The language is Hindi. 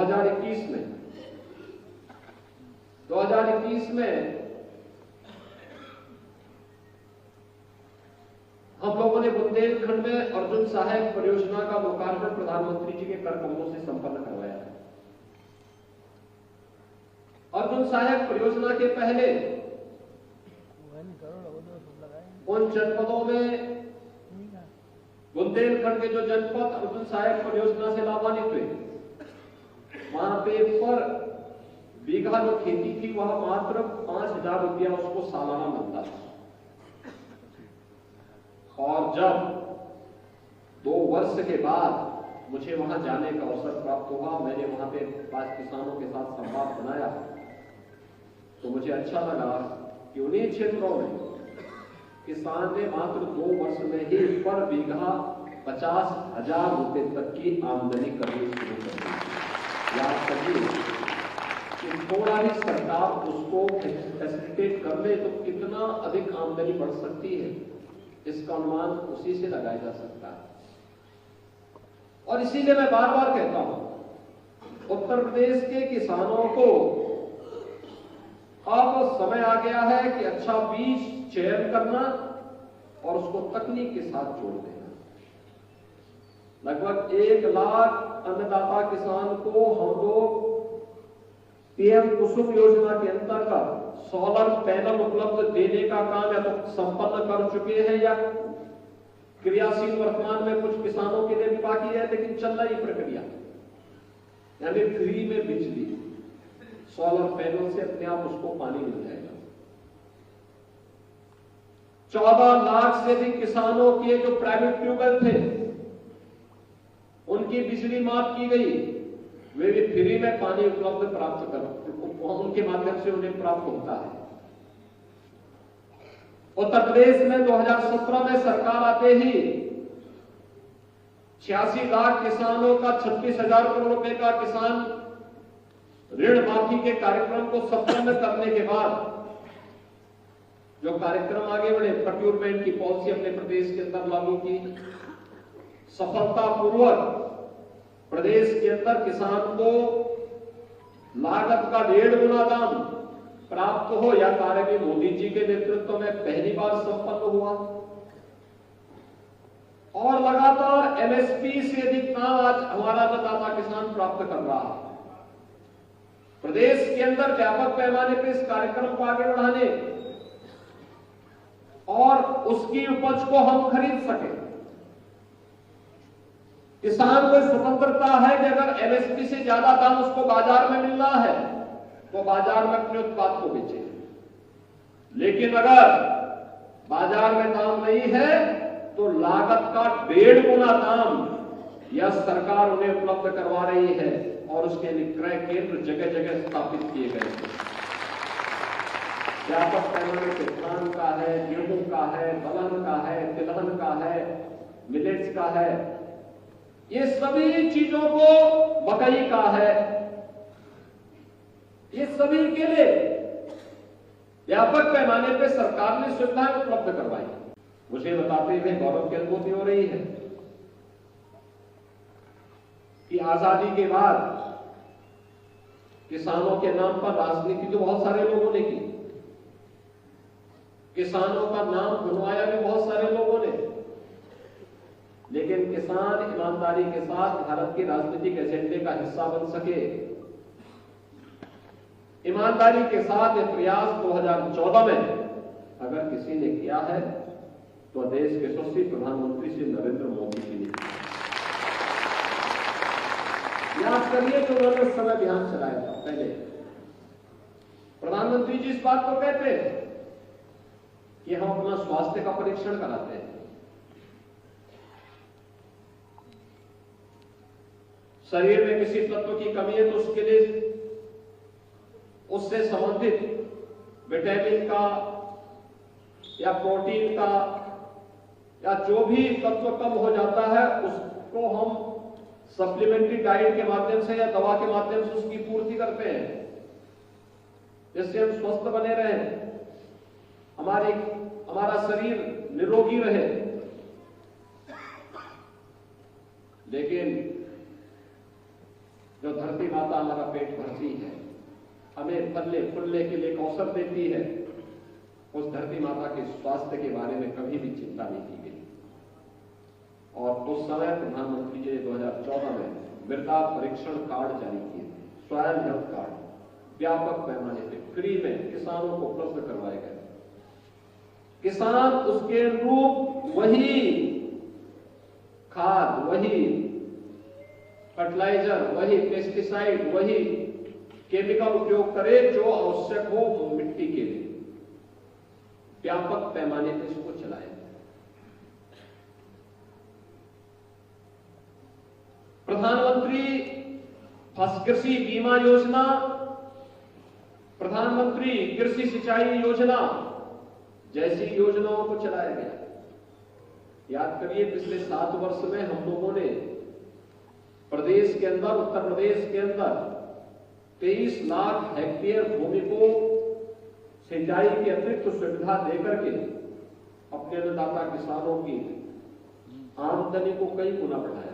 2021 में हम लोगों ने बुंदेलखंड में अर्जुन सहायक परियोजना का लोकार्पण प्रधानमंत्री जी के कर कमलों से संपन्न करवाया है। अर्जुन सहायक परियोजना के पहले उन जनपदों में बुंदेलखंड के जो जनपद अर्जुन सहायक परियोजना से लाभान्वित हुए, वहां पे पर बीघा जो खेती थी वह मात्र 5,000 रुपया उसको सालाना मिलता था। और जब 2 वर्ष के बाद मुझे वहां जाने का अवसर प्राप्त हुआ, मैंने वहां पे 5 किसानों के साथ संवाद बनाया, तो मुझे अच्छा लगा कि उन्हीं क्षेत्रों में किसान ने मात्र 2 वर्ष में ही पर बीघा 50,000 रुपए तक की आमदनी करनी शुरू कर दी। याद करिए कि थोड़ा ही सरकार उसको फैसिलिटेट कर ले तो कितना अधिक आमदनी बढ़ सकती है, इसका अनुमान उसी से लगाया जा सकता है। और इसीलिए मैं बार बार कहता हूं, उत्तर प्रदेश के किसानों को अब समय आ गया है कि अच्छा बीज चयन करना और उसको तकनीक के साथ जोड़ देना। लगभग 1 लाख अन्नदाता किसान को हम लोग पीएम कुसुम योजना के अंतर्गत सोलर पैनल उपलब्ध देने का काम या तो संपन्न कर चुके हैं या क्रियाशील वर्तमान में कुछ किसानों के लिए भी बाकी है, लेकिन चल रही प्रक्रिया, यानी फ्री में बिजली सोलर पैनल से अपने आप उसको पानी मिल जाएगा। 14 लाख से भी किसानों के जो प्राइवेट ट्यूबवेल थे उनकी बिजली माफ की गई, वे भी फ्री में पानी उपलब्ध प्राप्त कर उनके माध्यम से उन्हें प्राप्त होता है। उत्तर प्रदेश में 2017 में सरकार आते ही 86 लाख किसानों का 36,000 करोड़ रुपए का किसान ऋण माफी के कार्यक्रम को संपन्न करने के बाद जो कार्यक्रम आगे बढ़े, प्रोक्योरमेंट की पॉलिसी अपने प्रदेश के अंदर लागू की, सफलतापूर्वक प्रदेश के अंदर किसान को लागत का 1.5 गुना दाम प्राप्त हो, यह कार्य भी मोदी जी के नेतृत्व में पहली बार संपन्न हुआ। और लगातार एमएसपी से अधिक दाम आज हमारा अन्नदाता किसान प्राप्त कर रहा है। प्रदेश के अंदर व्यापक पैमाने पर इस कार्यक्रम को आगे बढ़ाने और उसकी उपज को हम खरीद सके, किसान को स्वतंत्रता है कि अगर एमएसपी से ज्यादा दाम उसको बाजार में मिल रहा है तो बाजार में अपने उत्पाद को बेचे, लेकिन अगर बाजार में दाम नहीं है तो लागत का 1.5 गुना दाम यह सरकार उन्हें उपलब्ध करवा रही है और उसके विक्रय केंद्र जगह जगह स्थापित किए गए हैं। व्यापक पैमाने पे धान का है, गेहूं का है, दलहन का है, तिलहन का है, मिलेट्स का है, ये सभी चीजों को, मकई का है, ये सभी के लिए व्यापक पैमाने पे सरकार ने सुविधाएं उपलब्ध करवाई। मुझे बताते हुए गौरव की अनुभूति हो रही है कि आजादी के बाद किसानों के नाम पर राजनीति तो बहुत सारे लोगों ने की, किसानों का नाम बनवाया भी बहुत सारे लोगों ने, लेकिन किसान ईमानदारी के साथ भारत के राजनीतिक एजेंडे का हिस्सा बन सके, ईमानदारी के साथ ये प्रयास 2014 में अगर किसी ने किया है तो देश के यशस्वी प्रधानमंत्री श्री नरेंद्र मोदी जी ने। याद करिए कि उन्होंने समय अभियान चलाया था, पहले प्रधानमंत्री जी इस बात को कहते हैं कि हम अपना स्वास्थ्य का परीक्षण कराते हैं, शरीर में किसी तत्व की कमी है तो उसके लिए उससे संबंधित विटामिन का या प्रोटीन का या जो भी तत्व कम हो जाता है उसको हम सप्लीमेंट्री डाइट के माध्यम से या दवा के माध्यम से उसकी पूर्ति करते हैं, जिससे हम स्वस्थ बने रहें, हमारा शरीर निरोगी रहे। लेकिन जो धरती माता हमारा पेट भरती है, हमें फलने फूलने के लिए एक अवसर देती है, उस धरती माता के स्वास्थ्य के बारे में कभी भी चिंता नहीं की गई। और उस समय प्रधानमंत्री जी ने 2014 में मृदा परीक्षण कार्ड जारी किए, सॉयल हेल्थ कार्ड व्यापक पैमाने पे फ्री में किसानों को उपलब्ध करवाए गए। किसान उसके अनुरूप वही खाद, वही फर्टिलाइजर, वही पेस्टिसाइड, वही केमिकल उपयोग करे जो आवश्यक हो मिट्टी के लिए। व्यापक पैमाने पर इसको चलाए। प्रधानमंत्री कृषि बीमा योजना, प्रधानमंत्री कृषि सिंचाई योजना जैसी योजनाओं को चलाया गया। याद करिए, पिछले 7 वर्ष में हम लोगों ने प्रदेश के अंदर, उत्तर प्रदेश के अंदर 23 लाख हेक्टेयर भूमि को सिंचाई की अतिरिक्त सुविधा देकर के अपने अन्नदाता किसानों की आमदनी को कई गुना बढ़ाया।